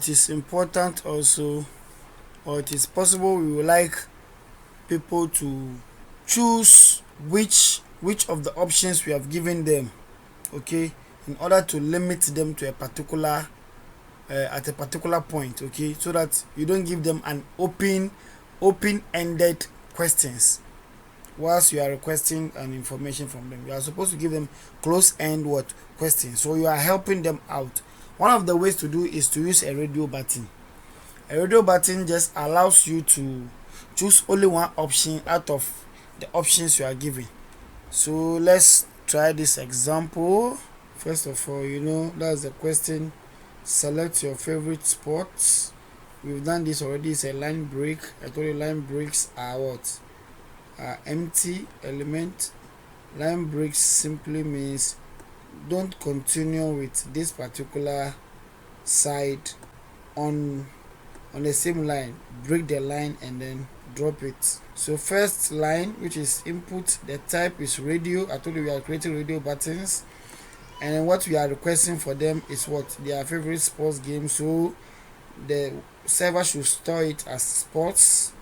it is important also, or it is possible, we would like people to choose which of the options we have given them, okay, in order to limit them to a particular at a particular point, okay, so that you don't give them an open-ended questions whilst you are requesting an information from them. You are supposed to give them close-end what questions, so you are helping them out. One of the ways to do is to use a radio button. A radio button just allows you to choose only one option out of the options you are given. So let's try this example. First of all, that's the question. Select your favorite sports. We've done this already. It's a line break. I told you line breaks are what? Are empty element. Line breaks simply means don't continue with this particular side on the same line. Break the line and then drop it. So first line, which is input, the type is radio. I told you we are creating radio buttons, and then what we are requesting for them is what? Their favorite sports game. So the server should store it as sports,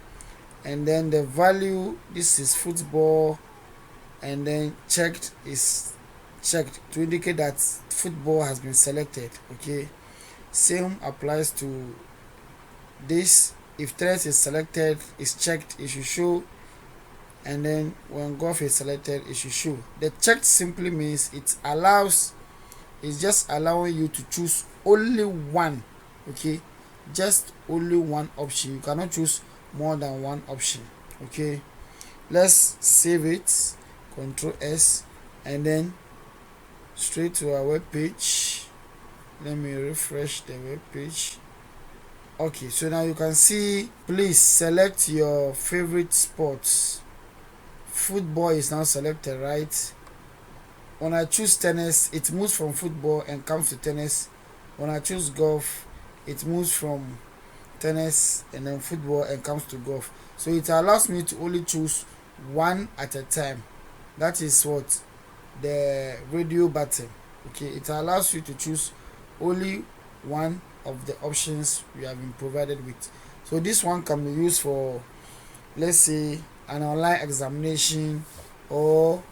and then the value, this is football, and then checked is checked to indicate that football has been selected. Okay, same applies to this. If tennis is selected, is checked, it should show, and then when golf is selected, it should show. The checked simply means it's just allowing you to choose only one, okay, just only one option. You cannot choose more than one option. Okay, let's save it, Control S, and then straight to our web page. Let me refresh the web page. Okay, so now you can see, please select your favorite sports. Football is now selected, right? When I choose tennis, it moves from football and comes to tennis. When I choose golf, it moves from tennis and then football and comes to golf. So it allows me to only choose one at a time. That is what the radio button. Okay, it allows you to choose only one of the options we have been provided with. So this one can be used for, let's say, an online examination or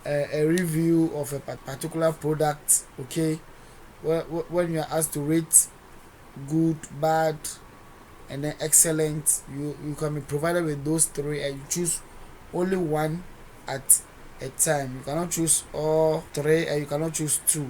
a review of a particular product. Okay, when you are asked to rate good, bad, and then excellent, you can be provided with those three, and you choose only one at a time. You cannot choose all three, and you cannot choose two.